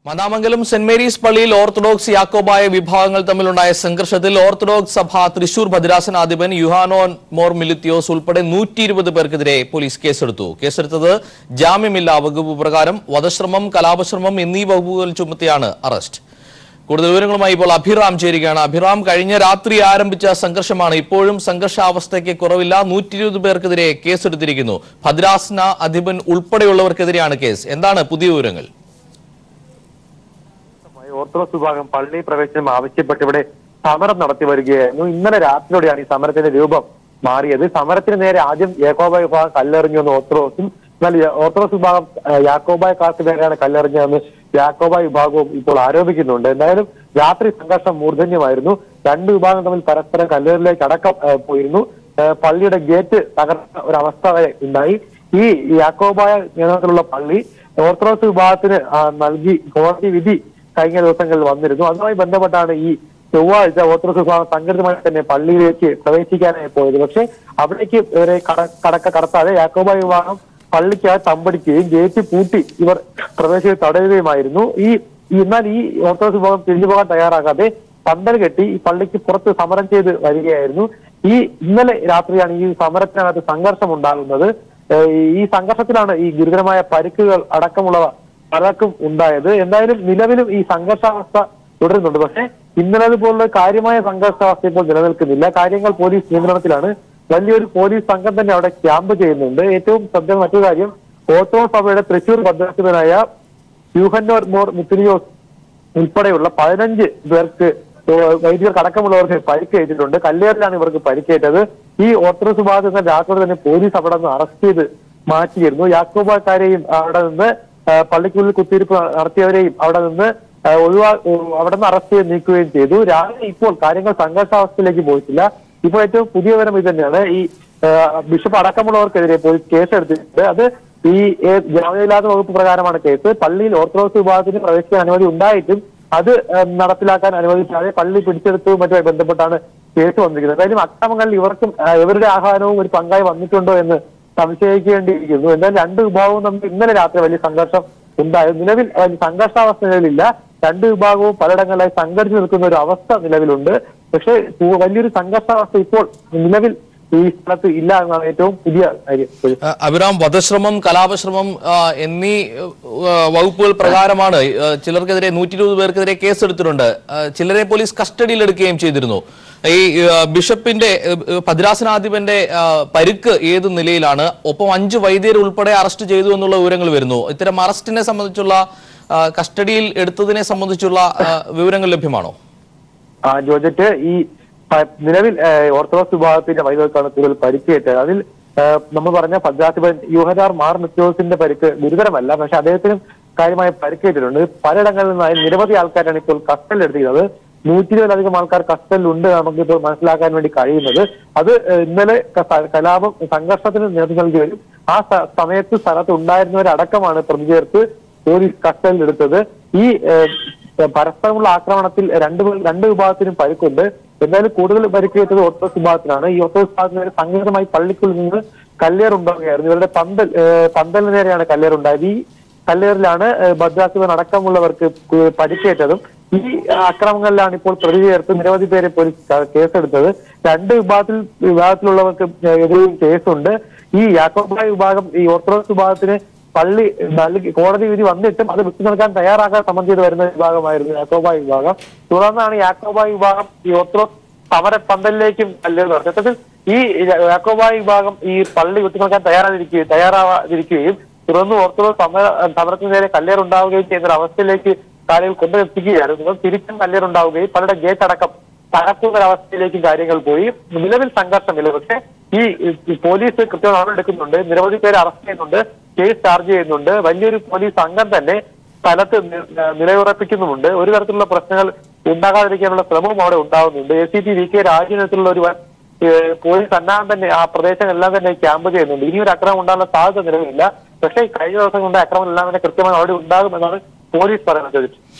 Mandamangalam saint Mary's പള്ളിയിൽ orthodox Yakobaya വിഭാഗങ്ങൾ തമ്മിലുണ്ടായ സംഘർഷത്തിൽ ഓർത്തഡോക്സ് സഭ തൃശൂർ ഭദ്രാസനാധിപൻ യുഹാനോൻ മോർ മിലിത്തിയോസ് ഉൾപ്പെടെ 120 പേർക്കെതിരെ പോലീസ് കേസെടുത്തു. കേസെടുത്തത് ജാമ്യമില്ലാ വകുപ്പ് പ്രകാരം വധശ്രമം, കലാപശ്രമം എന്നീ വകുപ്പുകൾ ചുമത്തിയാണ് അറസ്റ്റ്. കൂടുതൽ വിവരങ്ങളുമായി ഇപ്പോൾ അഭിറാം ചേരുകയാണ്. അഭിറാം, കഴിഞ്ഞ രാത്രി ആരംഭിച്ച സംഘർഷമാണ്. ഇപ്പോഴും സംഘർഷാവസ്ഥയ്ക്ക് കുറവില്ല. 120 പേർക്കെതിരെ കേസെടുത്തിരിക്കുന്നു. ഭദ്രാസന അധിപൻ ഉൾപ്പെടെയുള്ളവർക്കെതിരെയാണ് കേസ്. എന്താണ് പുതിയ വിവരങ്ങൾ? ഓർത്തഡോക്സ് വിഭാഗം പള്ളി പ്രവേശനം ആവശ്യപ്പെട്ട് ഇവിടെ സമരം നടത്തി വരികയായിരുന്നു. ഇന്നലെ രാത്രിയോടെയാണ് ഈ സമരത്തിന്റെ രൂപം മാറിയത്. സമരത്തിന് നേരെ ആദ്യം യാക്കോബായ വിഭാഗം കല്ലെറിഞ്ഞു എന്ന് ഓർത്തഡോക്സും, എന്നാൽ ഓർത്തഡോക്സ് വിഭാഗം യാക്കോബായക്കാർക്ക് നേരെയാണ് കല്ലെറിഞ്ഞതെന്ന് യാക്കോബായ വിഭാഗവും ഇപ്പോൾ ആരോപിക്കുന്നുണ്ട്. എന്തായാലും രാത്രി സംഘർഷം മൂർധന്യമായിരുന്നു. രണ്ട് വിഭാഗം തമ്മിൽ പരസ്പരം കല്ലെറിലേക്ക് അടക്കം പോയിരുന്നു. പള്ളിയുടെ ഗേറ്റ് തകർന്ന ഒരവസ്ഥ വരെ ഉണ്ടായി. ഈ യാക്കോബായ നേതൃത്വത്തിലുള്ള പള്ളി ഓർത്തഡോക്സ് വിഭാഗത്തിന് നൽകി കോടതി വിധി കഴിഞ്ഞ ദിവസങ്ങളിൽ വന്നിരുന്നു. അതുമായി ബന്ധപ്പെട്ടാണ് ഈ ചൊവ്വാഴ്ച ഓർത്തഡോക്സ് വിഭാഗം സംഘടിതമായി തന്നെ പള്ളിയിലേക്ക് പ്രവേശിക്കാനായി പോയത്. പക്ഷെ അവിടേക്ക് ഇവരെ കടത്താതെ യാക്കോബായ വിഭാഗം പള്ളിക്ക് തമ്പടിക്കുകയും ഗേറ്റ് പൂട്ടി ഇവർ പ്രവേശിച്ച് തടയുകയുമായിരുന്നു. എന്നാൽ ഈ ഓർത്തഡോക്സ് വിഭാഗം തിരിഞ്ഞു പോകാൻ തയ്യാറാകാതെ പന്തൽ കെട്ടി ഈ പള്ളിക്ക് പുറത്ത് സമരം ചെയ്ത് വരികയായിരുന്നു. ഇന്നലെ രാത്രിയാണ് ഈ സമരത്തിനകത്ത് സംഘർഷം ഉണ്ടാകുന്നത്. ഈ സംഘർഷത്തിലാണ് ഈ ഗുരുതരമായ പരിക്കുകൾ അടക്കമുള്ളവ പലർക്കും ഉണ്ടായത്. എന്തായാലും നിലവിലും ഈ സംഘർഷാവസ്ഥ തുടരുന്നുണ്ട്. പക്ഷെ ഇന്നലെ പോലുള്ള കാര്യമായ സംഘർഷാവസ്ഥ ഇപ്പോൾ നിലനിൽക്കുന്നില്ല. കാര്യങ്ങൾ പോലീസ് നിയന്ത്രണത്തിലാണ്. വലിയൊരു പോലീസ് സംഘം തന്നെ അവിടെ ക്യാമ്പ് ചെയ്യുന്നുണ്ട്. ഏറ്റവും ശ്രദ്ധേയ മറ്റൊരു കാര്യം, ഓർത്തഡോക്സ് സഭയുടെ തൃശൂർ ഭദ്രാസനായ യുഹാനോൻ മോർ മിലിത്തിയോസ് ഉൾപ്പെടെയുള്ള 15 പേർക്ക് വൈദികർക്ക് അടക്കമുള്ളവർക്ക് പരിക്കേറ്റിട്ടുണ്ട്. കല്ലേറിലാണ് ഇവർക്ക് പരിക്കേറ്റത്. ഈ ഓർത്തഡോക്സ് വിഭാഗത്തിൽ രാത്രി തന്നെ പോലീസ് അവിടെ നിന്ന് അറസ്റ്റ് ചെയ്ത് മാറ്റിയിരുന്നു. യാക്കോബാക്കാരെയും അവിടെ നിന്ന് പള്ളിക്കുള്ളിൽ കുത്തിയിരിപ്പ് നടത്തിയവരെയും അവിടെ നിന്ന് അറസ്റ്റ് ചെയ്ത് നീക്കുകയും ചെയ്തു. രാവിലെ ഇപ്പോൾ കാര്യങ്ങൾ സംഘർഷാവസ്ഥയിലേക്ക് പോയിട്ടില്ല. ഇപ്പോൾ ഏറ്റവും പുതിയ വിവരം ഇത് തന്നെയാണ്. ഈ ബിഷപ്പ് അടക്കമുള്ളവർക്കെതിരെ പോലീസ് കേസെടുത്തിട്ടുണ്ട്. അത് ഈ ജാമ്യമില്ലാത്ത വകുപ്പ് പ്രകാരമാണ് കേസ്. പള്ളിയിൽ ഓർത്തഡോക്സ് വിഭാഗത്തിന് പ്രവേശിക്കാൻ അനുമതി ഉണ്ടായിട്ടും അത് നടപ്പിലാക്കാൻ അനുവദിക്കാതെ പള്ളി പിടിച്ചെടുത്തതും മറ്റുമായി ബന്ധപ്പെട്ടാണ് കേസ് വന്നിരിക്കുന്നത്. എന്തായാലും അക്രമങ്ങളിൽ ഇവരുടെ ആഹ്വാനവും ഒരു പങ്കായി വന്നിട്ടുണ്ടോ എന്ന് സംശയിക്കേണ്ടിയിരിക്കുന്നു. എന്തായാലും രണ്ട് വിഭാഗവും തമ്മിൽ ഇന്നലെ രാത്രി വലിയ സംഘർഷം ഉണ്ടായത്. നിലവിൽ സംഘർഷാവസ്ഥ നിലവിലില്ല. രണ്ട് വിഭാഗവും പലയിടങ്ങളിലായി സംഘടിച്ചു നിൽക്കുന്ന ഒരു അവസ്ഥ നിലവിലുണ്ട്. പക്ഷേ വലിയൊരു സംഘർഷാവസ്ഥ ഇപ്പോൾ നിലവിൽ ഈ സ്ഥലത്ത് ഇല്ല എന്നാണ് ഏറ്റവും പുതിയ കാര്യം. അഭിറാം, വധശ്രമം, കലാപശ്രമം എന്നീ വകുപ്പുകൾ പ്രകാരമാണ് ചിലർക്കെതിരെ 120 പേർക്കെതിരെ കേസെടുത്തിട്ടുണ്ട്. ചിലരെ പോലീസ് കസ്റ്റഡിയിൽ എടുക്കുകയും ചെയ്തിരുന്നു. ഈ ബിഷപ്പിന്റെ ഭദ്രാസനാധിപന്റെ പരിക്ക് ഏത് നിലയിലാണ്? ഒപ്പം 5 വൈദികർ ഉൾപ്പെടെ അറസ്റ്റ് ചെയ്തു എന്നുള്ള വിവരങ്ങൾ വരുന്നു. ഇത്തരം അറസ്റ്റിനെ സംബന്ധിച്ചുള്ള കസ്റ്റഡിയിൽ എടുത്തതിനെ സംബന്ധിച്ചുള്ള വിവരങ്ങൾ ലഭ്യമാണോ? ജോർജറ്റ്, ഈ നിലവിൽ ഓർത്തഡോക്സ് വിഭാഗത്തിന്റെ വൈദികർക്കാണ് കൂടുതൽ പരിക്കേറ്റത്. അതിൽ നമ്മൾ പറഞ്ഞ ഭദ്രാധിപൻ യുഹാനോൻ മോർ മിലിത്തിയോസിന്റെ പരിക്ക് ഗുരുതരമല്ല. പക്ഷെ അദ്ദേഹത്തിനും കാര്യമായ പരിക്കേറ്റിട്ടുണ്ട്. പലയിടങ്ങളിൽ നിന്നായി നിരവധി ആൾക്കാരാണ് ഇപ്പോൾ കസ്റ്റഡിയിൽ എടുത്തിരുന്നത്. 120-ലധികം ആൾക്കാർ കസ്റ്റഡിയിലുണ്ട് നമുക്കിപ്പോൾ മനസ്സിലാക്കാൻ വേണ്ടി കഴിയുന്നത്. അത് ഇന്നലെ കലാപം സംഘർഷത്തിന് നേതൃത്വം നൽകിയവരും ആ സമയത്ത് സ്ഥലത്ത് ഉണ്ടായിരുന്നവരടക്കമാണ് പ്രതി ചേർത്ത് പോലീസ് കസ്റ്റഡിയിൽ എടുത്തത്. ഈ പരസ്പരമുള്ള ആക്രമണത്തിൽ രണ്ട് വിഭാഗത്തിനും പരിക്കുണ്ട്. എന്തായാലും കൂടുതൽ പരിക്കേറ്റത് ഓർത്തഡോക്സ് വിഭാഗത്തിനാണ്. ഈ ഓർത്തഡോക്സ് വിഭാഗത്തിന് സംഘടിതമായി പള്ളിക്കുള്ളിൽ നിന്ന് കല്ലേറുണ്ടാവുകയായിരുന്നു. ഇവരുടെ പന്തലിന് നേരെയാണ് കല്ലേറുണ്ടായത്. ഈ കല്ലേറിലാണ് ഭദ്രാധിപൻ അടക്കമുള്ളവർക്ക് പരിക്കേറ്റതും. ഈ അക്രമങ്ങളിലാണ് ഇപ്പോൾ പ്രതി ചേർത്ത് നിരവധി പേരെ പോലീസ് കേസെടുത്തത്. രണ്ട് വിഭാഗത്തിലുള്ളവർക്ക് എതിരെയും കേസുണ്ട്. ഈ യാക്കോബായ വിഭാഗം ഈ ഓർത്തഡോക്സ് വിഭാഗത്തിന് പള്ളി കോടതി വിധി വന്നിട്ടും അത് വിട്ടു നൽകാൻ തയ്യാറാക്കാൻ സംബന്ധിച്ച് വരുന്ന വിഭാഗമായിരുന്നു യാക്കോബായ വിഭാഗം. തുടർന്നാണ് യാക്കോബായ വിഭാഗം ഈ ഓർത്തഡോക്സ് സമര പന്തലിലേക്കും കല്ലേറ് സത്യത്തിൽ ഈ യാക്കോബായ വിഭാഗം ഈ പള്ളി വിട്ടു നൽകാൻ തയ്യാറാവാതിരിക്കുകയും തുടർന്ന് ഓർത്തഡോക്സ് സമരത്തിന് നേരെ കല്ലേറുണ്ടാവുകയും ചെയ്യുന്ന ഒരു അവസ്ഥയിലേക്ക് കാര്യങ്ങൾ കൊണ്ടെത്തിക്കുകയായിരുന്നു. തിരിച്ചും കല്ലേറുണ്ടാവുകയും പലരുടെ ഗേറ്റ് അടക്കം തകർക്കുന്ന ഒരവസ്ഥയിലേക്ക് കാര്യങ്ങൾ പോയി. നിലവിൽ സംഘർഷമില്ല. പക്ഷെ ഈ പോലീസ് കൃത്യമായി നടപടിയെടുക്കുന്നുണ്ട്. നിരവധി പേരെ അറസ്റ്റ് ചെയ്യുന്നുണ്ട്, കേസ് ചാർജ് ചെയ്യുന്നുണ്ട്. വലിയൊരു പോലീസ് സംഘം തന്നെ സ്ഥലത്ത് നിലയുറപ്പിക്കുന്നുമുണ്ട്. ഒരു തരത്തിലുള്ള പ്രശ്നങ്ങൾ ഉണ്ടാകാതിരിക്കാനുള്ള ശ്രമവും അവിടെ ഉണ്ടാകുന്നുണ്ട്. ACP VK രാജു നേതൃത്വത്തിലുള്ള ഒരു പോലീസ് സന്നാഹം തന്നെ ആ പ്രദേശങ്ങളെല്ലാം തന്നെ ക്യാമ്പ് ചെയ്യുന്നുണ്ട്. ഇനിയൊരു അക്രമം ഉണ്ടാകാനുള്ള സാധ്യത നിലവിലില്ല. പക്ഷേ കഴിഞ്ഞ ദിവസം കൊണ്ട് അക്രമം എല്ലാം തന്നെ കൃത്യമായി അവിടെ ഉണ്ടാകുമെന്നാണ് പോലീസ് പറയുന്നത്.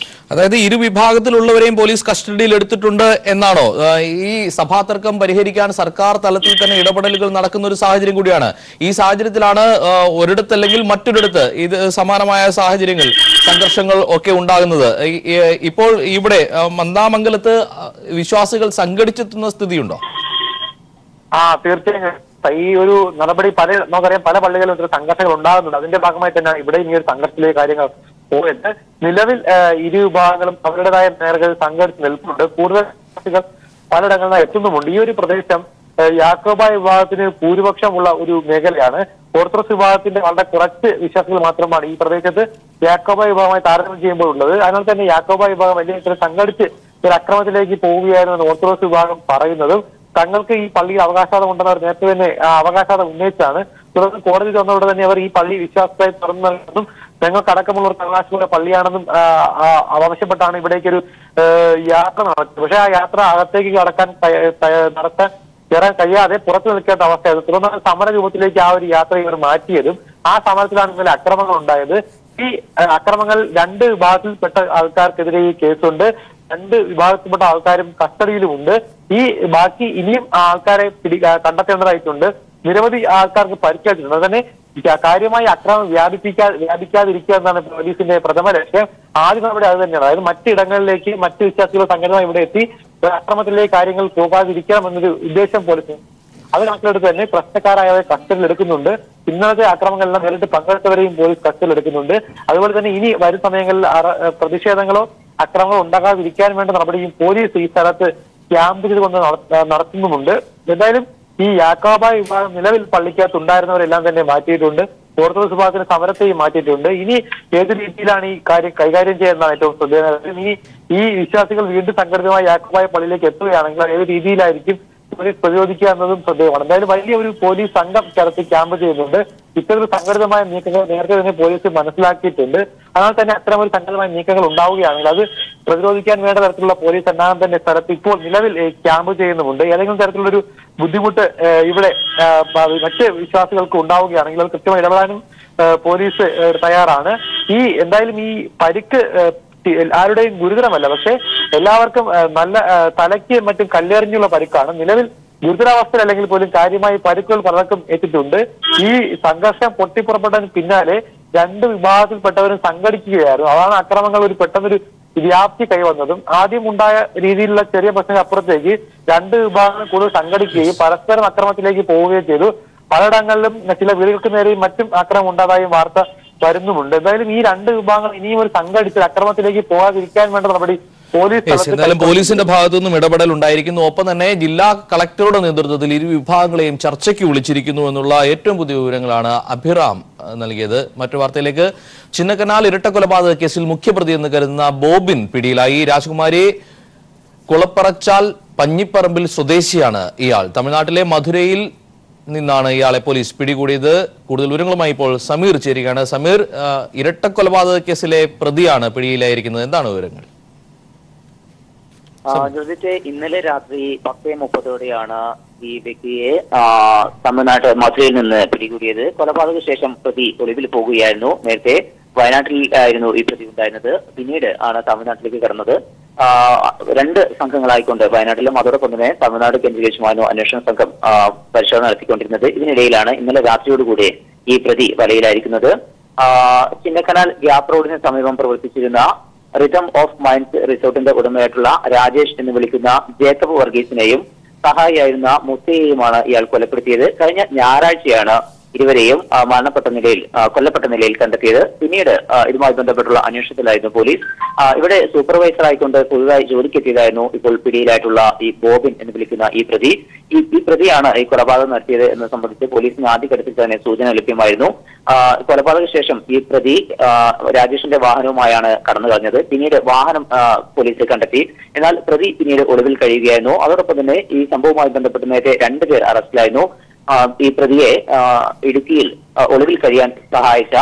അതായത് ഇരു വിഭാഗത്തിലുള്ളവരെയും പോലീസ് കസ്റ്റഡിയിൽ എടുത്തിട്ടുണ്ട് എന്നാണോ? ഈ സഭാതർക്കം പരിഹരിക്കാൻ സർക്കാർ തലത്തിൽ തന്നെ ഇടപെടലുകൾ നടക്കുന്ന ഒരു സാഹചര്യം കൂടിയാണ്. ഈ സാഹചര്യത്തിലാണ് ഒരിടത്തല്ലെങ്കിൽ മറ്റൊരിടത്ത് ഇത് സമാനമായ സാഹചര്യങ്ങൾ, സംഘർഷങ്ങൾ ഒക്കെ ഉണ്ടാകുന്നത്. ഇപ്പോൾ ഇവിടെ മന്ദാമംഗലത്ത് വിശ്വാസികൾ സംഘടിച്ചെത്തുന്ന സ്ഥിതിയുണ്ടോ? തീർച്ചയായും ഈ ഒരു നടപടി നമുക്കറിയാം പല പള്ളികളിലും ഇത്തരം സംഘർഷങ്ങൾ ഉണ്ടാകുന്നുണ്ട്. അതിന്റെ ഭാഗമായി തന്നെയാണ് ഇവിടെ ഈ ഒരു സംഘർഷത്തിലേക്ക് കാര്യങ്ങൾ പോയത്. നിലവിൽ ഇരു വിഭാഗങ്ങളും അവരുടേതായ മേഖലകളിൽ സംഘടിച്ച് നിൽപ്പുണ്ട്. കൂടുതൽ വിശ്വാസികൾ പലയിടങ്ങളിൽ എത്തുന്നുമുണ്ട്. ഈ ഒരു പ്രദേശം യാക്കോബായ വിഭാഗത്തിന് ഭൂരിപക്ഷമുള്ള ഒരു മേഖലയാണ്. ഓർത്തഡോക്സ് വിഭാഗത്തിന്റെ വളരെ കുറച്ച് വിശ്വാസികൾ മാത്രമാണ് ഈ പ്രദേശത്ത് യാക്കോബായ വിഭാഗമായി താരതമ്യം ചെയ്യുമ്പോൾ ഉള്ളത്. അതിനാൽ തന്നെ യാക്കോബായ വിഭാഗം വലിയ ഇത്തരം സംഘടിച്ച് ഒരു അക്രമത്തിലേക്ക് പോവുകയായിരുന്നു ഓർത്തഡോക്സ് വിഭാഗം പറയുന്നതും. തങ്ങൾക്ക് ഈ പള്ളിയിൽ അവകാശവാദം ഉണ്ടെന്ന് അവർ നേരത്തെ തന്നെ അവകാശവാദം ഉന്നയിച്ചാണ്. തുടർന്ന് കോടതി വന്നതോടെ തന്നെ അവർ ഈ പള്ളി വിശ്വാസത്തായി തുറന്നു നൽകുന്നതും ഞങ്ങൾക്കടക്കമുള്ളവർക്ക് അവകാശമുള്ള പള്ളിയാണെന്നും ആവശ്യപ്പെട്ടാണ് ഇവിടേക്കൊരു യാത്ര നടത്തിയത്. പക്ഷെ ആ യാത്ര അകത്തേക്ക് നടത്താൻ കയറാൻ കഴിയാതെ പുറത്തു നിൽക്കേണ്ട അവസ്ഥയായിരുന്നു. തുടർന്ന് സമര രൂപത്തിലേക്ക് ആ ഒരു യാത്ര ഇവർ മാറ്റിയതും ആ സമരത്തിലാണ് ഇന്നലെ അക്രമങ്ങൾ ഉണ്ടായത്. ഈ അക്രമങ്ങൾ രണ്ട് വിഭാഗത്തിൽപ്പെട്ട ആൾക്കാർക്കെതിരെ ഈ കേസുണ്ട്. രണ്ട് വിഭാഗത്തിൽപ്പെട്ട ആൾക്കാരും കസ്റ്റഡിയിലുമുണ്ട്. ഈ ബാക്കി ഇനിയും ആൾക്കാരെ കണ്ടെത്തേണ്ടതായിട്ടുണ്ട്. നിരവധി ആൾക്കാർക്ക് പരിക്കേറ്റിട്ടുണ്ട്. അതുതന്നെ കാര്യമായി അക്രമം വ്യാപിക്കാതിരിക്കുക എന്നാണ് പോലീസിന്റെ പ്രഥമ ലക്ഷ്യം. ആദ്യം നമ്മുടെ അത് തന്നെയാണ്. അതായത് മറ്റിടങ്ങളിലേക്ക് മറ്റ് വിശ്വാസികൾ സംഘടന ഇവിടെ എത്തി അക്രമത്തിലേക്ക് കാര്യങ്ങൾ പോകാതിരിക്കണം എന്നൊരു ഉദ്ദേശം പോലീസ് അത് കണക്കിലെടുത്ത് തന്നെ പ്രശ്നക്കാരായവരെ കസ്റ്റഡിയിൽ എടുക്കുന്നുണ്ട്. ഇന്നലത്തെ അക്രമങ്ങളെല്ലാം നേരിട്ട് പങ്കെടുത്തവരെയും പോലീസ് കസ്റ്റഡിയിൽ എടുക്കുന്നുണ്ട്. അതുപോലെ തന്നെ ഇനി വരും സമയങ്ങളിൽ പ്രതിഷേധങ്ങളോ അക്രമങ്ങളോ ഉണ്ടാകാതിരിക്കാൻ വേണ്ട നടപടിയും പോലീസ് ഈ സ്ഥലത്ത് ക്യാമ്പ് ചെയ്തുകൊണ്ട് നടത്തുന്നുമുണ്ട്. എന്തായാലും ഈ യാക്കോബായ വിഭാഗം നിലവിൽ പള്ളിക്കകത്ത് ഉണ്ടായിരുന്നവരെല്ലാം തന്നെ മാറ്റിയിട്ടുണ്ട്. ഓർത്തഡോക്സ് വിഭാഗത്തിന് സമരത്തെയും മാറ്റിയിട്ടുണ്ട്. ഇനി ഏത് രീതിയിലാണ് ഈ കാര്യം കൈകാര്യം ചെയ്യുന്നതാണ് ഏറ്റവും ശ്രദ്ധേയം. ഇനി ഈ വിശ്വാസികൾ വീണ്ടും സംഘടിതമായി യാക്കോബായ പള്ളിയിലേക്ക് എത്തുകയാണെങ്കിൽ ഏത് രീതിയിലായിരിക്കും പോലീസ് പ്രതിരോധിക്കുക എന്നതും ശ്രദ്ധേയമാണ്. എന്തായാലും വലിയ ഒരു പോലീസ് സംഘം സ്ഥലത്ത് ക്യാമ്പ് ചെയ്യുന്നുണ്ട്. ഇത്തരത്തിൽ സംഘടിതമായ നീക്കങ്ങൾ നേരത്തെ തന്നെ പോലീസ് മനസ്സിലാക്കിയിട്ടുണ്ട്. അതിനാൽ തന്നെ അത്തരം ഒരു സംഘടിതമായ നീക്കങ്ങൾ ഉണ്ടാവുകയാണെങ്കിൽ അത് പ്രതിരോധിക്കാൻ വേണ്ട തരത്തിലുള്ള പോലീസ് എല്ലാം തന്നെ സ്ഥലത്ത് ഇപ്പോൾ നിലവിൽ ക്യാമ്പ് ചെയ്യുന്നുമുണ്ട്. ഏതെങ്കിലും തരത്തിലുള്ളൊരു ബുദ്ധിമുട്ട് ഇവിടെ മറ്റ് വിശ്വാസികൾക്ക് ഉണ്ടാവുകയാണെങ്കിൽ അത് കൃത്യമായി ഇടപെടാനും പോലീസ് തയ്യാറാണ്. എന്തായാലും ഈ പരിക്ക് ആരുടെയും ഗുരുതരമല്ല. പക്ഷെ എല്ലാവർക്കും നല്ല തലയ്ക്ക് മറ്റും കല്ലെറിഞ്ഞുള്ള പരിക്കാണ്. നിലവിൽ ഗുരുതരാവസ്ഥയിൽ അല്ലെങ്കിൽ പോലും കാര്യമായി പരിക്കുകൾ പലർക്കും എത്തിയിട്ടുണ്ട്. ഈ സംഘർഷം പൊട്ടിപ്പുറപ്പെട്ടതിന് പിന്നാലെ രണ്ട് വിഭാഗത്തിൽപ്പെട്ടവരും സംഘടിക്കുകയായിരുന്നു. അതാണ് അക്രമങ്ങൾ ഒരു പെട്ടെന്നൊരു വ്യാപ്തി കൈവന്നതും. ആദ്യം ഉണ്ടായ രീതിയിലുള്ള ചെറിയ പ്രശ്നങ്ങൾ അപ്പുറത്തേക്ക് രണ്ട് വിഭാഗങ്ങൾ കൂടുതൽ സംഘടിക്കുകയും പരസ്പരം അക്രമത്തിലേക്ക് പോവുകയും ചെയ്തു. പലയിടങ്ങളിലും ചില വീടുകൾക്ക് നേരെയും മറ്റും അക്രമം ഉണ്ടായതായും വാർത്ത വരുന്നുമുണ്ട്. എന്തായാലും ഈ രണ്ട് വിഭാഗങ്ങൾ ഇനിയും ഒരു സംഘടിച്ച് അക്രമത്തിലേക്ക് പോകാതിരിക്കാൻ വേണ്ട നടപടി എന്തായാലും പോലീസിന്റെ ഭാഗത്തുനിന്നും ഇടപെടൽ ഉണ്ടായിരിക്കുന്നു. ഒപ്പം തന്നെ ജില്ലാ കളക്ടറുടെ നേതൃത്വത്തിൽ ഇരു വിഭാഗങ്ങളെയും ചർച്ചയ്ക്ക് വിളിച്ചിരിക്കുന്നു എന്നുള്ള ഏറ്റവും പുതിയ വിവരങ്ങളാണ് അഭിറാം നൽകിയത്. മറ്റു വാർത്തയിലേക്ക്, ചിന്നക്കനാൽ ഇരട്ടക്കൊലപാതക കേസിൽ മുഖ്യപ്രതി എന്ന് കരുതുന്ന ബോബിൻ പിടിയിലായി. രാജകുമാരി കുളപ്പറച്ചാൽ പഞ്ഞിപ്പറമ്പിൽ സ്വദേശിയാണ് ഇയാൾ. തമിഴ്നാട്ടിലെ മധുരയിൽ നിന്നാണ് ഇയാളെ പോലീസ് പിടികൂടിയത്. കൂടുതൽ വിവരങ്ങളുമായി ഇപ്പോൾ സമീർ ചേരുകയാണ്. സമീർ, ഇരട്ടക്കൊലപാതക കേസിലെ പ്രതിയാണ് പിടിയിലായിരിക്കുന്നത്. എന്താണ് വിവരങ്ങൾ? ഇന്നലെ രാത്രി 10:30 ഈ വ്യക്തിയെ തമിഴ്നാട് മധുരയിൽ നിന്ന് പിടികൂടിയത്. കൊലപാതക ശേഷം പ്രതി ഒളിവിൽ പോകുകയായിരുന്നു. നേരത്തെ വയനാട്ടിൽ ആയിരുന്നു ഈ പ്രതി ഉണ്ടായിരുന്നത്. പിന്നീട് ആണ് തമിഴ്നാട്ടിലേക്ക് കടന്നത്. രണ്ട് സംഘങ്ങളായിക്കൊണ്ട് വയനാട്ടിലും അതോടൊപ്പം തന്നെ തമിഴ്നാട് കേന്ദ്രീകരിച്ചുമായിരുന്നു അന്വേഷണ സംഘം പരിശോധന നടത്തിക്കൊണ്ടിരുന്നത്. ഇതിനിടയിലാണ് ഇന്നലെ രാത്രിയോടുകൂടി ഈ പ്രതി വലയിലായിരിക്കുന്നത്. ചിന്നക്കനാൽ ഗ്യാപ് റോഡിന് സമീപം പ്രവർത്തിച്ചിരുന്ന റിതം ഓഫ് മൈൻഡ്സ് റിസോർട്ടിന്റെ ഉടമയായിട്ടുള്ള രാജേഷ് എന്ന് വിളിക്കുന്ന ജേക്കബ് വർഗീസിനെയും സഹായിയായിരുന്ന മുത്തയെയുമാണ് ഇയാൾ കൊലപ്പെടുത്തിയത്. കഴിഞ്ഞ ഞായറാഴ്ചയാണ് ഇരുവരെയും കൊല്ലപ്പെട്ട നിലയിൽ കണ്ടെത്തിയത്. പിന്നീട് ഇതുമായി ബന്ധപ്പെട്ടുള്ള അന്വേഷണത്തിലായിരുന്നു പോലീസ്. ഇവിടെ സൂപ്പർവൈസർ ആയിക്കൊണ്ട് പുതുതായി ജോലിക്കെത്തിയതായിരുന്നു ഇപ്പോൾ പിടിയിലായിട്ടുള്ള ഈ ബോബിൻ എന്ന് വിളിക്കുന്ന ഈ പ്രതി. ഈ പ്രതിയാണ് ഈ കൊലപാതകം നടത്തിയത് എന്നത് സംബന്ധിച്ച് പോലീസിന് ആദ്യഘട്ടത്തിൽ തന്നെ സൂചന ലഭ്യമായിരുന്നു. കൊലപാതക ശേഷം ഈ പ്രതി രാജേഷിന്റെ വാഹനവുമായാണ് കടന്നു കളഞ്ഞത്. പിന്നീട് വാഹനം പോലീസ് കണ്ടെത്തി. എന്നാൽ പ്രതി പിന്നീട് ഒളിവിൽ കഴിയുകയായിരുന്നു. അതോടൊപ്പം തന്നെ ഈ സംഭവവുമായി ബന്ധപ്പെട്ട് നേരത്തെ 2 പേർ അറസ്റ്റിലായിരുന്നു. ഈ പ്രതിയെ ഇടുക്കിയിൽ ഒളിവിൽ കഴിയാൻ സഹായിച്ച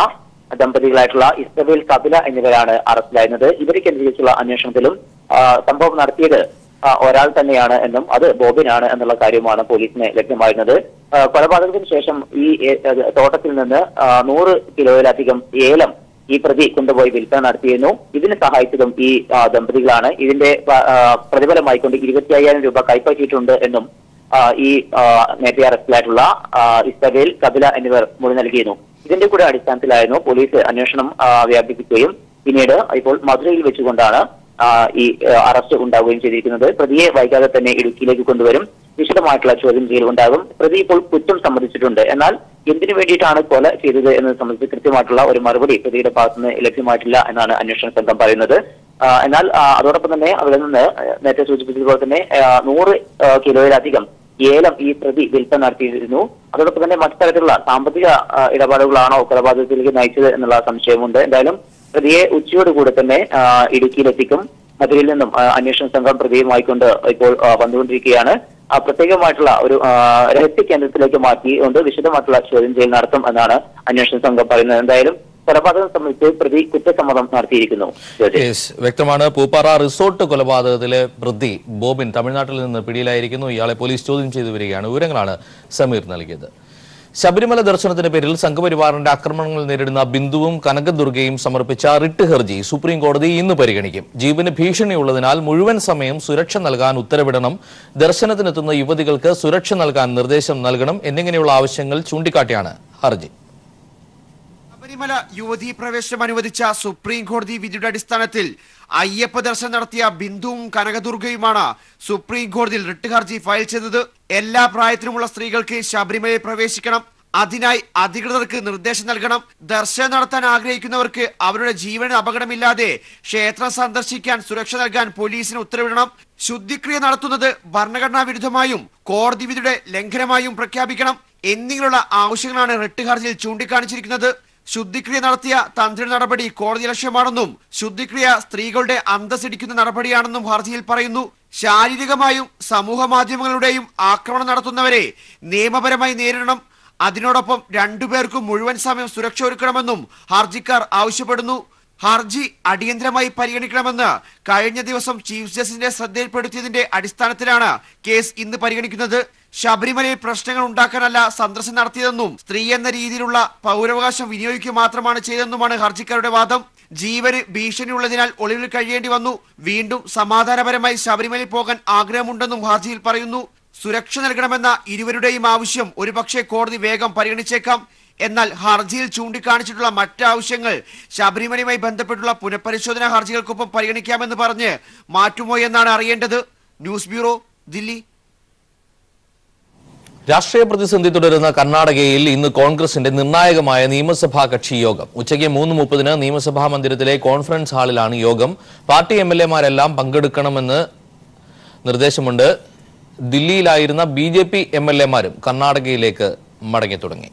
ദമ്പതികളായിട്ടുള്ള ഇസ്തബേൽ കപില എന്നിവരാണ് അറസ്റ്റിലായിരുന്നത്. ഇവരെ കേന്ദ്രീകരിച്ചുള്ള അന്വേഷണത്തിലും സംഭവം നടത്തിയത് ഒരാൾ തന്നെയാണ് എന്നും അത് ബോബിനാണ് എന്നുള്ള കാര്യമാണ് പോലീസിന് ലഭ്യമായിരുന്നത്. കൊലപാതകത്തിന് ശേഷം ഈ തോട്ടത്തിൽ നിന്ന് 100 കിലോയിലധികം ഏലം ഈ പ്രതി കൊണ്ടുപോയി വിൽപ്പന നടത്തിയിരുന്നു. ഇതിന് സഹായിച്ചതും ഈ ദമ്പതികളാണ്. ഇതിന്റെ പ്രതിഫലമായിക്കൊണ്ട് 25,000 രൂപ കൈപ്പറ്റിയിട്ടുണ്ട് എന്നും ഈ നേരത്തെ അറസ്റ്റിലായിട്ടുള്ള ഇസ്തബേൽ, കപില എന്നിവർ മൊഴി നൽകിയിരുന്നു. ഇതിന്റെ കൂടെ അടിസ്ഥാനത്തിലായിരുന്നു പോലീസ് അന്വേഷണം വ്യാപിപ്പിക്കുകയും പിന്നീട് ഇപ്പോൾ മധുരയിൽ വെച്ചുകൊണ്ടാണ് ഈ അറസ്റ്റ് ഉണ്ടാവുകയും ചെയ്തിരിക്കുന്നത്. പ്രതിയെ വൈകാതെ തന്നെ ഇടുക്കിയിലേക്ക് കൊണ്ടുവരും. വിശദമായിട്ടുള്ള ചോദ്യം ചെയ്യൽ ഉണ്ടാകും. പ്രതി ഇപ്പോൾ കുറ്റം സമ്മതിച്ചിട്ടുണ്ട്. എന്നാൽ എന്തിനു വേണ്ടിയിട്ടാണ് കൊല ചെയ്തത് എന്നത് സംബന്ധിച്ച് കൃത്യമായിട്ടുള്ള ഒരു മറുപടി പ്രതിയുടെ ഭാഗത്തുനിന്ന് ലഭ്യമായിട്ടില്ല എന്നാണ് അന്വേഷണ സംഘം പറയുന്നത്. എന്നാൽ അതോടൊപ്പം തന്നെ അവിടെ നിന്ന് നേരത്തെ സൂചിപ്പിച്ചതുപോലെ തന്നെ 100 കിലോയിലധികം ഏലം ഈ പ്രതി വിൽപ്പന നടത്തിയിരുന്നു. അതോടൊപ്പം തന്നെ മറ്റു തരത്തിലുള്ള സാമ്പത്തിക ഇടപാടുകളാണോ കൊലപാതകത്തിലേക്ക് നയിച്ചത് എന്നുള്ള സംശയമുണ്ട്. എന്തായാലും പ്രതിയെ ഉച്ചയോടുകൂടി തന്നെ ഇടുക്കിയിലെത്തിക്കും. മധുരയിൽ നിന്നും അന്വേഷണ സംഘം പ്രതിയുമായിക്കൊണ്ട് ഇപ്പോൾ വന്നുകൊണ്ടിരിക്കുകയാണ്. പ്രത്യേകമായിട്ടുള്ള ഒരു രഹസ്യ കേന്ദ്രത്തിലേക്ക് മാറ്റിക്കൊണ്ട് വിശദമായിട്ടുള്ള ചോദ്യം ചെയ്യൽ നടത്തും എന്നാണ് അന്വേഷണ സംഘം പറയുന്നത്. എന്തായാലും കൊലപാതകം സംബന്ധിച്ച് പ്രതി കുറ്റസമ്മതം നടത്തിയിരിക്കുന്നു. വ്യക്തമാണ്. പൂപ്പാറ റിസോർട്ട് കൊലപാതകത്തിലെ പ്രതി ബോബിൻ തമിഴ്നാട്ടിൽ നിന്ന് പിടിയിലായിരിക്കുന്നു. ഇയാളെ പോലീസ് ചോദ്യം ചെയ്തു വരികയാണ്. വിവരങ്ങളാണ് സമീർ നൽകിയത്. ശബരിമല ദർശനത്തിന്റെ പേരിൽ സംഘപരിവാറിന്റെ ആക്രമണങ്ങൾ നേരിടുന്ന ബിന്ദുവും കനകദുർഗയും സമർപ്പിച്ച റിട്ട് ഹർജി സുപ്രീം കോടതി ഇന്ന് പരിഗണിക്കും. ജീവന് ഭീഷണിയുള്ളതിനാൽ മുഴുവൻ സമയം സുരക്ഷ നൽകാൻ ഉത്തരവിടണം, ദർശനത്തിനെത്തുന്ന യുവതികൾക്ക് സുരക്ഷ നൽകാൻ നിർദ്ദേശം നൽകണം എന്നിങ്ങനെയുള്ള ആവശ്യങ്ങൾ ചൂണ്ടിക്കാട്ടിയാണ് ഹർജി. ശബരിമല യുവതീ പ്രവേശനം അനുവദിച്ച സുപ്രീം കോടതി വിധിയുടെ അടിസ്ഥാനത്തിൽ അയ്യപ്പ ദർശനം നടത്തിയ ബിന്ദുവും കനകദുർഗയുമാണ് സുപ്രീം കോടതിയിൽ റിട്ട് ഹർജി ഫയൽ ചെയ്തത്. എല്ലാ പ്രായത്തിലുമുള്ള സ്ത്രീകൾക്ക് ശബരിമലയിൽ പ്രവേശിക്കണം. അതിനായി അധികൃതർക്ക് നിർദ്ദേശം നൽകണം. ദർശനം നടത്താൻ ആഗ്രഹിക്കുന്നവർക്ക് അവരുടെ ജീവന് അപകടമില്ലാതെ ക്ഷേത്രം സന്ദർശിക്കാൻ സുരക്ഷ നൽകാൻ പോലീസിന് ഉത്തരവിടണം. ശുദ്ധിക്രിയ നടത്തുന്നത് ഭരണഘടനാ വിരുദ്ധമായും കോടതി വിധിയുടെ ലംഘനമായും പ്രഖ്യാപിക്കണം എന്നിങ്ങനെയുള്ള ആവശ്യങ്ങളാണ് റിട്ട് ഹർജിയിൽ ചൂണ്ടിക്കാണിച്ചിരിക്കുന്നത്. ശുദ്ധിക്രിയ നടത്തിയ തന്ത്രി നടപടി കോടതി ലക്ഷ്യമാണെന്നും ശുദ്ധിക്രിയ സ്ത്രീകളുടെ അന്തസ്സിടിക്കുന്ന നടപടിയാണെന്നും ഹർജിയിൽ പറയുന്നു. ശാരീരികമായും സമൂഹ മാധ്യമങ്ങളുടെയും ആക്രമണം നടത്തുന്നവരെ നിയമപരമായി നേരിടണം. അതിനോടൊപ്പം രണ്ടുപേർക്കും മുഴുവൻ സമയം സുരക്ഷ ഒരുക്കണമെന്നും ഹർജിക്കാർ ആവശ്യപ്പെടുന്നു. ഹർജി അടിയന്തരമായി പരിഗണിക്കണമെന്ന് കഴിഞ്ഞ ദിവസം ചീഫ് ജസ്റ്റിസിന്റെ ശ്രദ്ധയിൽപ്പെടുത്തിയതിന്റെ അടിസ്ഥാനത്തിലാണ് കേസ് ഇന്ന് പരിഗണിക്കുന്നത്. ശബരിമലയിൽ പ്രശ്നങ്ങൾ ഉണ്ടാക്കാനല്ല സന്ദർശനം നടത്തിയതെന്നും സ്ത്രീ എന്ന രീതിയിലുള്ള പൗരാവകാശം വിനിയോഗിക്കുക മാത്രമാണ് ചെയ്തതെന്നുമാണ് ഹർജിക്കാരുടെ വാദം. ജീവന് ഭീഷണിയുള്ളതിനാൽ ഒളിവിൽ കഴിയേണ്ടി വന്നു. വീണ്ടും സമാധാനപരമായി ശബരിമലയിൽ പോകാൻ ആഗ്രഹമുണ്ടെന്നും ഹർജിയിൽ പറയുന്നു. സുരക്ഷ നൽകണമെന്ന ഇരുവരുടെയും ആവശ്യം ഒരുപക്ഷെ കോടതി വേഗം പരിഗണിച്ചേക്കാം. എന്നാൽ ഹർജിയിൽ ചൂണ്ടിക്കാണിച്ചിട്ടുള്ള മറ്റാവശ്യങ്ങൾ ശബരിമലയുമായി ബന്ധപ്പെട്ടുള്ള പുനഃപരിശോധനാ ഹർജികൾക്കൊപ്പം പരിഗണിക്കാമെന്ന് പറഞ്ഞ് മാറ്റുമോ എന്നാണ് അറിയേണ്ടത്. News bureau, Delhi. രാഷ്ട്രീയ പ്രതിസന്ധി തുടരുന്ന കർണാടകയിൽ ഇന്ന് കോൺഗ്രസിന്റെ നിർണായകമായ നിയമസഭാ കക്ഷി യോഗം. ഉച്ചയ്ക്ക് 3:30 നിയമസഭാ മന്ദിരത്തിലെ കോൺഫറൻസ് ഹാളിലാണ് യോഗം. പാർട്ടി എംഎൽഎമാരെല്ലാം പങ്കെടുക്കണമെന്ന് നിർദ്ദേശമുണ്ട്. ദില്ലിയിലായിരുന്ന BJP എംഎൽഎമാരും കർണാടകയിലേക്ക് മടങ്ങി തുടങ്ങി.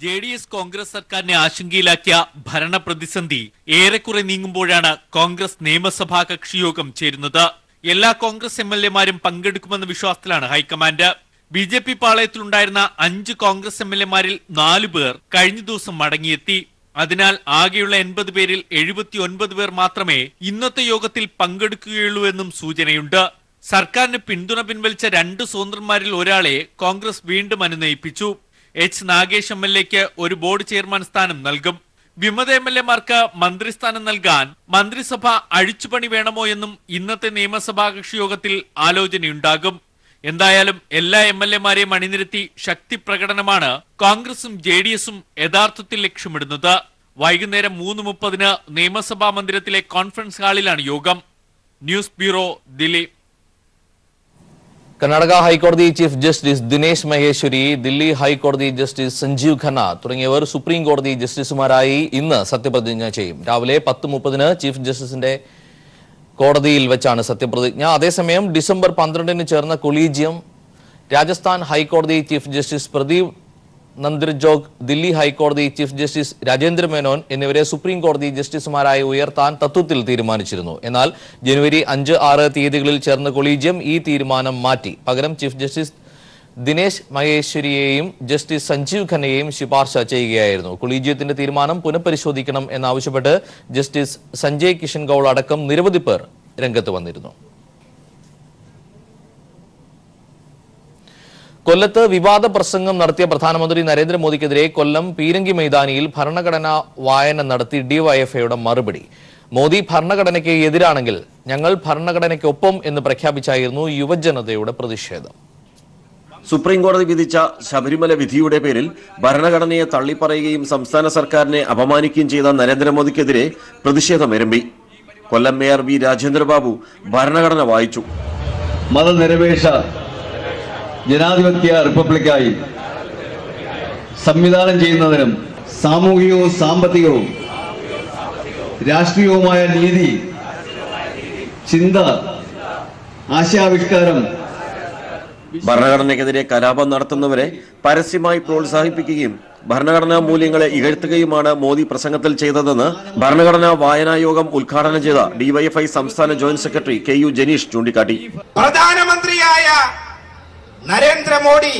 JDS കോൺഗ്രസ് സർക്കാരിനെ ആശങ്കയിലാക്കിയ ഭരണ പ്രതിസന്ധി ഏറെക്കുറെ നീങ്ങുമ്പോഴാണ് കോൺഗ്രസ് നിയമസഭാ കക്ഷിയോഗം ചേരുന്നത്. എല്ലാ കോൺഗ്രസ് MLA-മാരും പങ്കെടുക്കുമെന്ന വിശ്വാസത്തിലാണ് ഹൈക്കമാൻഡ്. BJP പാളയത്തിലുണ്ടായിരുന്ന 5 കോൺഗ്രസ് MLA-മാരിൽ 4 പേർ കഴിഞ്ഞ ദിവസം മടങ്ങിയെത്തി. അതിനാൽ ആകെയുള്ള 80 പേരിൽ 79 പേർ മാത്രമേ ഇന്നത്തെ യോഗത്തിൽ പങ്കെടുക്കുകയുള്ളൂ എന്നും സൂചനയുണ്ട്. സർക്കാരിന് പിന്തുണ പിൻവലിച്ച 2 സ്വതന്ത്രന്മാരിൽ ഒരാളെ കോൺഗ്രസ് വീണ്ടും അനുനയിപ്പിച്ചു. H. നാഗേഷ് MLA-ക്ക് ഒരു ബോർഡ് ചെയർമാൻ സ്ഥാനം നൽകും. വിമത MLA-മാർക്ക് മന്ത്രിസ്ഥാനം നൽകാൻ മന്ത്രിസഭ അഴിച്ചുപണി വേണമോ എന്നും ഇന്നത്തെ നിയമസഭാ കക്ഷിയോഗത്തിൽ ആലോചനയുണ്ടാകും. എന്തായാലും എല്ലാ MLA-മാരെയും അണിനിരത്തി ശക്തി പ്രകടനമാണ് കോൺഗ്രസും JDS-ഉം യഥാർത്ഥത്തിൽ ലക്ഷ്യമിടുന്നത്. വൈകുന്നേരം 3:30 നിയമസഭാ മന്ദിരത്തിലെ കോൺഫറൻസ് ഹാളിലാണ് യോഗം. News bureau, Delhi. കർണാടക ഹൈക്കോടതി ചീഫ് ജസ്റ്റിസ് ദിനേശ് മഹേശ്വരി, ദില്ലി ഹൈക്കോടതി ജസ്റ്റിസ് സഞ്ജീവ് ഖന്ന തുടങ്ങിയവർ സുപ്രീം കോടതി ജസ്റ്റിസുമാരായി ഇന്ന് സത്യപ്രതിജ്ഞ ചെയ്യും. രാവിലെ 10:30 ചീഫ് ജസ്റ്റിസിന്റെ കോടതിയിൽ വെച്ചാണ് സത്യപ്രതിജ്ഞ. അതേസമയം ഡിസംബർ 12 ചേർന്ന കൊളീജിയം രാജസ്ഥാൻ ഹൈക്കോടതി ചീഫ് ജസ്റ്റിസ് പ്രദീപ് നന്ദ്രജോഗ്, ദില്ലി ഹൈക്കോടതി ചീഫ് ജസ്റ്റിസ് രാജേന്ദ്ര മേനോൻ എന്നിവരെ സുപ്രീം കോടതി ജസ്റ്റിസുമാരായി ഉയർത്താൻ തത്വത്തിൽ തീരുമാനിച്ചിരുന്നു. എന്നാൽ ജനുവരി 5, 6 തീയതികളിൽ ചേർന്ന കൊളീജിയം ഈ തീരുമാനം മാറ്റി. പകരം ചീഫ് ജസ്റ്റിസ് ദിനേശ് മഹേശ്വരിയെയും ജസ്റ്റിസ് സഞ്ജീവ് ഖന്നയെയും ശുപാർശ ചെയ്യുകയായിരുന്നു. കൊളീജിയത്തിന്റെ തീരുമാനം പുനഃപരിശോധിക്കണം എന്നാവശ്യപ്പെട്ട് ജസ്റ്റിസ് സഞ്ജയ് കിഷൻ ഗൌൾ അടക്കം നിരവധി പേർ രംഗത്ത് വന്നിരുന്നു. കൊല്ലത്ത് വിവാദ പ്രസംഗം നടത്തിയ പ്രധാനമന്ത്രി നരേന്ദ്രമോദിക്കെതിരെ കൊല്ലം പീരങ്കി മൈതാനിയിൽ ഭരണഘടനാ വായന നടത്തി ഡിവൈഎഫ്ഐയുടെ മറുപടി. മോദി ഭരണഘടനയ്ക്ക് എതിരാണെങ്കിൽ ഞങ്ങൾ ഭരണഘടനയ്ക്കൊപ്പം എന്ന് പ്രഖ്യാപിച്ചായിരുന്നു യുവജനതയുടെ പ്രതിഷേധം. സുപ്രീംകോടതി വിധിച്ച ശബരിമല വിധിയുടെ പേരിൽ ഭരണഘടനയെ തള്ളിപ്പറയുകയും സംസ്ഥാന സർക്കാരിനെ അപമാനിക്കുകയും ചെയ്ത നരേന്ദ്രമോദിക്കെതിരെ പ്രതിഷേധമിരമ്പി. കൊല്ലം മേയർ വി രാജേന്ദ്രബാബു ഭരണഘടന വായിച്ചു. മതനിരപേക്ഷ ജനാധിപത്യ റിപ്പബ്ലിക്കായി സംവിധാനം ചെയ്യുന്നതിനും സാമൂഹികവും സാമ്പത്തികവും രാഷ്ട്രീയവുമായ നീതി, ചിന്ത, ആശയാവിഷ്കാരം. ഭരണഘടനയ്ക്കെതിരെ കലാപം നടത്തുന്നവരെ പരസ്യമായി പ്രോത്സാഹിപ്പിക്കുകയും ഭരണഘടനാ മൂല്യങ്ങളെ ഇകഴ്ത്തുകയുമാണ് മോദി പ്രസംഗത്തിൽ ചെയ്തതെന്ന് ഭരണഘടനാ വായനായോഗം ഉദ്ഘാടനം ചെയ്ത ഡിവൈഎഫ്ഐ സംസ്ഥാന ജോയിന്റ് സെക്രട്ടറി KU ജനീഷ് ചൂണ്ടിക്കാട്ടി. പ്രധാനമന്ത്രിയായ നരേന്ദ്രമോദി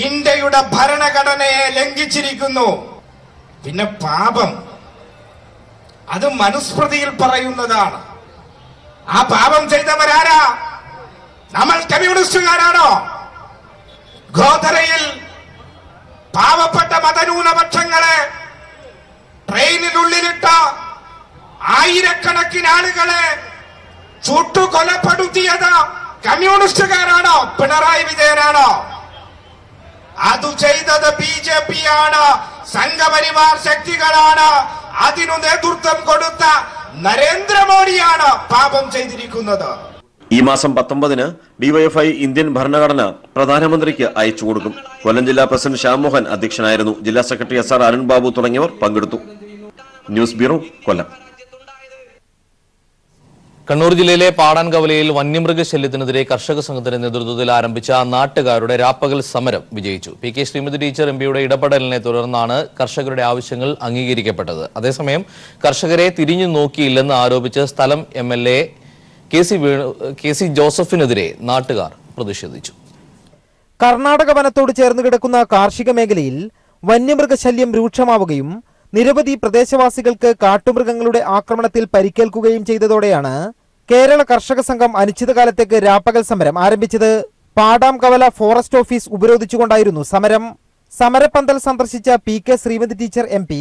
ഇന്ത്യയുടെ ഭരണഘടനയെ ലംഘിച്ചിരിക്കുന്നു. പിന്നെ പാപം അത് മനുസ്മൃതിയിൽ പറയുന്നതാണ്. ആ പാപം ചെയ്തവരാരാ? നമ്മൾ കമ്മ്യൂണിസ്റ്റുകാരാണോ? ഗോധരയിൽ പാവപ്പെട്ട മതന്യൂനപക്ഷങ്ങളെ ട്രെയിനിനുള്ളിലിട്ട ആയിരക്കണക്കിന് ആളുകളെ ചുട്ടുകൊലപ്പെടുത്തിയത് കമ്മ്യൂണിസ്റ്റുകാരാണോ? പിണറായി വിജയനാണോ? അത് ചെയ്തത് BJP ആണ്, സംഘപരിവാർ ശക്തികളാണ്. അതിനു നേതൃത്വം കൊടുത്ത നരേന്ദ്രമോദിയാണ് പാപം ചെയ്തിരിക്കുന്നത്. ഈ മാസം 19-ന് ഡിവൈഎഫ്ഐ ഇന്ത്യൻ ഭരണഘടന പ്രധാനമന്ത്രിക്ക് അയച്ചു കൊടുക്കും. കൊല്ലം ജില്ലാ പ്രസിഡന്റ് ശ്യാംമോഹൻ അധ്യക്ഷനായിരുന്നു. ജില്ലാ സെക്രട്ടറി SR അരുൺ ബാബു തുടങ്ങിയവർ പങ്കെടുത്തു. ന്യൂസ് ബ്യൂറോ, കൊല്ലം. കണ്ണൂർ ജില്ലയിലെ പാടാൻകവലയിൽ വന്യമൃഗശല്യത്തിനെതിരെ കർഷക സംഘത്തിന്റെ നേതൃത്വത്തിൽ ആരംഭിച്ച നാട്ടുകാരുടെ രാപ്പകൽ സമരം വിജയിച്ചു. PK ശ്രീമതി ടീച്ചർ MP-യുടെ ഇടപെടലിനെ തുടർന്നാണ് കർഷകരുടെ ആവശ്യങ്ങൾ അംഗീകരിക്കപ്പെട്ടത്. അതേസമയം കർഷകരെ തിരിഞ്ഞു നോക്കിയില്ലെന്ന് ആരോപിച്ച് സ്ഥലം MLA KC ജോസഫിനെതിരെ നാട്ടുകാർ പ്രതിഷേധിച്ചു. കർണാടക വനത്തോട് ചേർന്ന് കിടക്കുന്ന കാർഷിക മേഖലയിൽ വന്യമൃഗശല്യം രൂക്ഷമാവുകയും നിരവധി പ്രദേശവാസികൾക്ക് കാട്ടുമൃഗങ്ങളുടെ ആക്രമണത്തിൽ പരിക്കേൽക്കുകയും ചെയ്തതോടെയാണ് കേരള കർഷക സംഘം അനിശ്ചിതകാലത്തേക്ക് രാപ്പകൽ സമരം ആരംഭിച്ചത്. പാടാംകവല ഫോറസ്റ്റ് ഓഫീസ് ഉപരോധിച്ചുകൊണ്ടായിരുന്നു സമരം. സമരപ്പന്തൽ സന്ദർശിച്ച PK ശ്രീമതി ടീച്ചർ MP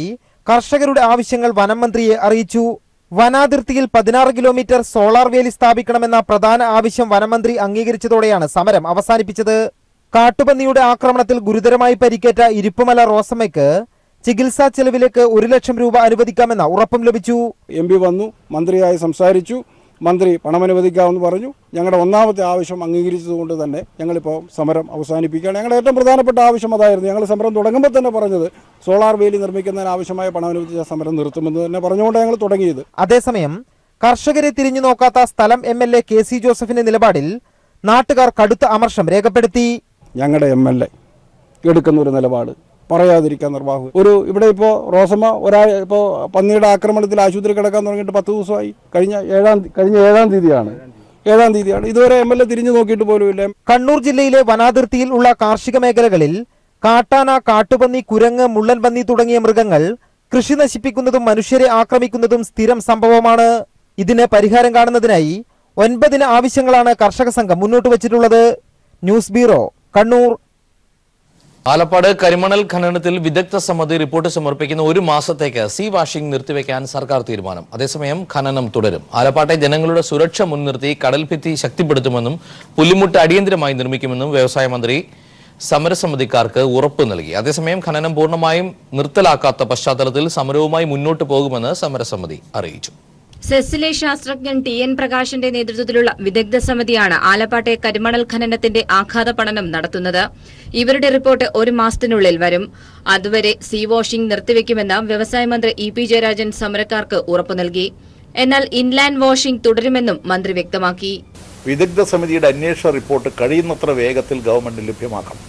കർഷകരുടെ ആവശ്യങ്ങൾ വനം മന്ത്രിയെ അറിയിച്ചു. വനാതിർത്തിയിൽ 16 കിലോമീറ്റർ സോളാർ വേലി സ്ഥാപിക്കണമെന്ന പ്രധാന ആവശ്യം വനമന്ത്രി അംഗീകരിച്ചതോടെയാണ് സമരം അവസാനിപ്പിച്ചത്. കാട്ടുപന്നിയുടെ ആക്രമണത്തിൽ ഗുരുതരമായി പരിക്കേറ്റ ഇരിപ്പുമല റോസമ്മയ്ക്ക് ചികിത്സാ ചെലവിലേക്ക് 1 ലക്ഷം രൂപ അനുവദിക്കാമെന്ന ഉറപ്പും ലഭിച്ചു. MP വന്നു, മന്ത്രിയായി സംസാരിച്ചു. മന്ത്രി പണം അനുവദിക്കാമെന്ന് പറഞ്ഞു. ഞങ്ങളുടെ ഒന്നാമത്തെ ആവശ്യം അംഗീകരിച്ചതുകൊണ്ട് തന്നെ ഞങ്ങളിപ്പോൾ സമരം അവസാനിപ്പിക്കുകയാണ്. ഞങ്ങളുടെ ഏറ്റവും പ്രധാനപ്പെട്ട ആവശ്യം അതായിരുന്നു. ഞങ്ങൾ സമരം തുടങ്ങുമ്പോൾ തന്നെ പറഞ്ഞത് സോളാർ വേലി നിർമ്മിക്കുന്നതിന് ആവശ്യമായ പണം അനുവദിച്ച സമരം നിർത്തുമെന്ന് തന്നെ പറഞ്ഞുകൊണ്ട് ഞങ്ങൾ തുടങ്ങിയത്. അതേസമയം കർഷകരെ തിരിഞ്ഞു നോക്കാത്ത സ്ഥലം MLA KC ജോസഫിന്റെ നിലപാടിൽ നാട്ടുകാർ കടുത്ത അമർഷം രേഖപ്പെടുത്തി. ഞങ്ങളുടെ MLA എടുക്കുന്ന ഒരു നിലപാട് പറയാതിരിക്കാൻ നിർവാഹം. ഇവിടെ ഇപ്പോൾ റോസമ്മ ഇപ്പോൾ പന്നിയുടെ ആക്രമണത്തിൽ ആശുപത്രി കിടക്കാൻ തുടങ്ങിയിട്ട് 10 ദിവസമായി. കഴിഞ്ഞ 7-ാം തീയതിയാണ്. ഇതുവരെ MLA തിരിഞ്ഞു നോക്കിയിട്ട് പോലുമില്ല. കണ്ണൂർ ജില്ലയിലെ വനാതിർത്തിയിൽ ഉള്ള കാർഷിക മേഖലകളിൽ കാട്ടാന, കാട്ടുപന്നി, കുരങ്ങ്, മുള്ളൻ പന്നി തുടങ്ങിയ മൃഗങ്ങൾ കൃഷി നശിപ്പിക്കുന്നതും മനുഷ്യരെ ആക്രമിക്കുന്നതും സ്ഥിരം സംഭവമാണ്. ഇതിന് പരിഹാരം കാണുന്നതിനായി 9 ആവശ്യങ്ങളാണ് കർഷക സംഘം മുന്നോട്ട് വച്ചിട്ടുള്ളത്. News bureau, Kannur. ആലപ്പാട് കരിമണൽ ഖനനത്തിൽ വിദഗ്ധ സമിതി റിപ്പോർട്ട് സമർപ്പിക്കുന്ന 1 മാസത്തേക്ക് സീ വാഷിംഗ് നിർത്തിവെക്കാൻ സർക്കാർ തീരുമാനം. അതേസമയം ഖനനം തുടരും. ആലപ്പാട്ടെ ജനങ്ങളുടെ സുരക്ഷ മുൻനിർത്തി കടൽഭിത്തി ശക്തിപ്പെടുത്തുമെന്നും പുല്ലുമുട്ട് അടിയന്തരമായി നിർമ്മിക്കുമെന്നും വ്യവസായ മന്ത്രി സമരസമിതിക്കാർക്ക് ഉറപ്പ് നൽകി. അതേസമയം ഖനനം പൂർണ്ണമായും നിർത്തലാക്കാത്ത പശ്ചാത്തലത്തിൽ സമരവുമായി മുന്നോട്ട് പോകുമെന്ന് സമരസമിതി അറിയിച്ചു. സെസ്സിലെ ശാസ്ത്രജ്ഞൻ TN പ്രകാശിന്റെ നേതൃത്വത്തിലുള്ള വിദഗ്ധ സമിതിയാണ് ആലപ്പാട്ടെ കരിമണൽ ഖനനത്തിന്റെ ആഘാത പഠനം നടത്തുന്നത്. ഇവരുടെ റിപ്പോർട്ട് 1 മാസത്തിനുള്ളിൽ വരും. അതുവരെ സീ വാഷിംഗ് നിർത്തിവെക്കുമെന്ന് വ്യവസായ മന്ത്രി EP ജയരാജൻ സമരക്കാർക്ക് ഉറപ്പു നൽകി. എന്നാൽ ഇൻലാൻഡ് വാഷിംഗ് തുടരുമെന്നും മന്ത്രി വ്യക്തമാക്കി. വിദഗ്ധ സമിതിയുടെ അന്വേഷണ റിപ്പോർട്ട് കഴിയുന്നത്ര വേഗത്തിൽ ഗവൺമെന്റ് ലഭ്യമാക്കണം.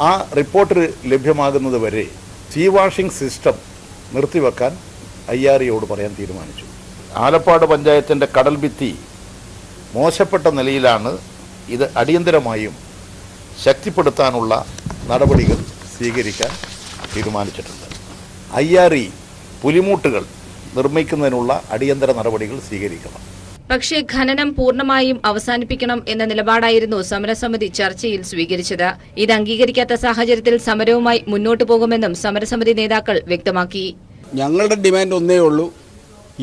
ആ റിപ്പോർട്ട് ലഭ്യമാകുന്നത് വരെ സീ വാഷിംഗ് സിസ്റ്റം നിർത്തിവെക്കാൻ IREയോട് പറയാൻ തീരുമാനിച്ചു. ആലപ്പാട് പഞ്ചായത്തിൻ്റെ കടൽ ഭിത്തി മോശപ്പെട്ട നിലയിലാണ്. ഇത് അടിയന്തരമായും ശക്തിപ്പെടുത്താനുള്ള നടപടികൾ സ്വീകരിക്കാൻ തീരുമാനിച്ചിട്ടുണ്ട്. IRE പുലിമൂട്ടുകൾ നിർമ്മിക്കുന്നതിനുള്ള അടിയന്തര നടപടികൾ സ്വീകരിക്കണം. പക്ഷേ ഖനനം പൂർണ്ണമായും അവസാനിപ്പിക്കണം എന്ന നിലപാടായിരുന്നു സമരസമിതി ചർച്ചയിൽ സ്വീകരിച്ചത്. ഇത് അംഗീകരിക്കാത്ത സാഹചര്യത്തിൽ സമരവുമായി മുന്നോട്ടു പോകുമെന്നും സമരസമിതി നേതാക്കൾ വ്യക്തമാക്കി. ഞങ്ങളുടെ ഡിമാൻഡ് ഒന്നേ ഉള്ളൂ,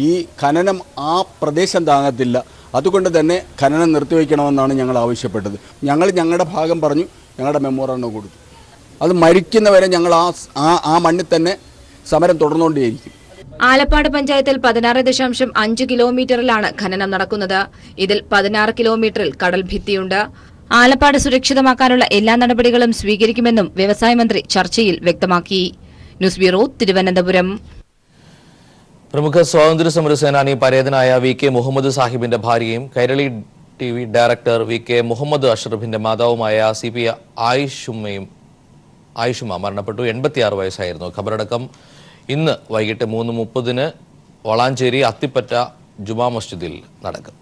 ഈ ഖനനം ആ പ്രദേശം താങ്ങത്തില്ല, അതുകൊണ്ട് തന്നെ ഖനനം നിർത്തിവെക്കണമെന്നാണ് ഞങ്ങൾ ആവശ്യപ്പെട്ടത്. ഞങ്ങളുടെ ഭാഗം പറഞ്ഞു, ഞങ്ങളുടെ മെമ്മോറാണ്ടം കൊടുത്തു. അത് മരിക്കുന്നവരെ ഞങ്ങൾ ആ മണ്ണിൽ തന്നെ സമരം തുടർന്നുകൊണ്ടേയിരിക്കും. ആലപ്പാട് പഞ്ചായത്തിൽ 16.5 കിലോമീറ്ററിലാണ് ഖനനം നടക്കുന്നത്. ഇതിൽ 16 കിലോമീറ്ററിൽ കടൽ ഭിത്തിയുണ്ട്. ആലപ്പാട് സുരക്ഷിതമാക്കാനുള്ള എല്ലാ നടപടികളും സ്വീകരിക്കുമെന്നും വ്യവസായ മന്ത്രി ചർച്ചയിൽ വ്യക്തമാക്കി. News bureau, Thiruvananthapuram. പ്രമുഖ സ്വാതന്ത്ര്യ സമര സേനാനി പരേതനായ VK മുഹമ്മദ് സാഹിബിന്റെ ഭാര്യയും Kairali TV director VK Muhammad അഷ്റഫിന്റെ മാതാവുമായ CP ആയിഷുമ മരണപ്പെട്ടു. 86 വയസ്സായിരുന്നു. ഖബറടക്കം ഇന്ന് വൈകിട്ട് 3:30 വളാഞ്ചേരി അത്തിപ്പറ്റ ജുമാ മസ്ജിദിൽ നടക്കും.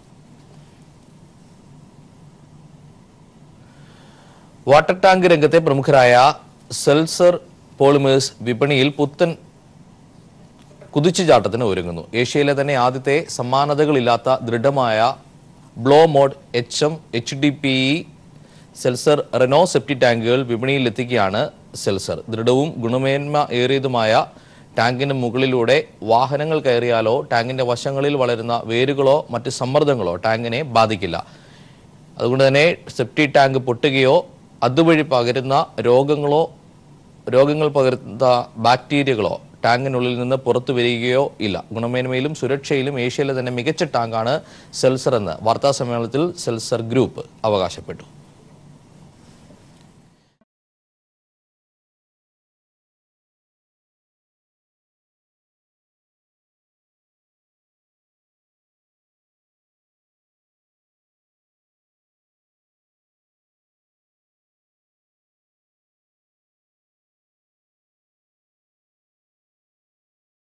വാട്ടർ ടാങ്ക് രംഗത്തെ പ്രമുഖരായ സെൽസർ പോളിമേഴ്സ് വിപണിയിൽ പുത്തൻ കുതിച്ചുചാട്ടത്തിന് ഒരുങ്ങുന്നു. ഏഷ്യയിലെ തന്നെ ആദ്യത്തെ സമാനതകളില്ലാത്ത ദൃഢമായ ബ്ലോ മോഡ് HDPE സെൽസർ റെനോ സെപ്റ്റി ടാങ്കുകൾ വിപണിയിലെത്തിക്കുകയാണ് സെൽസർ. ദൃഢവും ഗുണമേന്മ ഏറിയതുമായ ടാങ്കിന് മുകളിലൂടെ വാഹനങ്ങൾ കയറിയാലോ ടാങ്കിന്റെ വശങ്ങളിൽ വളരുന്ന വേരുകളോ മറ്റ് സമ്മർദ്ദങ്ങളോ ടാങ്കിനെ ബാധിക്കില്ല. അതുകൊണ്ട് തന്നെ സെപ്റ്റി ടാങ്ക് പൊട്ടുകയോ അതുവഴി പകരുന്ന രോഗങ്ങൾ പകരുന്ന ബാക്ടീരിയകളോ ടാങ്കിനുള്ളിൽ നിന്ന് പുറത്തു വരികയോ ഇല്ല. ഗുണമേന്മയിലും സുരക്ഷയിലും ഏഷ്യയിലെ തന്നെ മികച്ച ടാങ്കാണ് സെൽസർ എന്ന് വാർത്താസമ്മേളനത്തിൽ സെൽസർ ഗ്രൂപ്പ് അവകാശപ്പെട്ടു.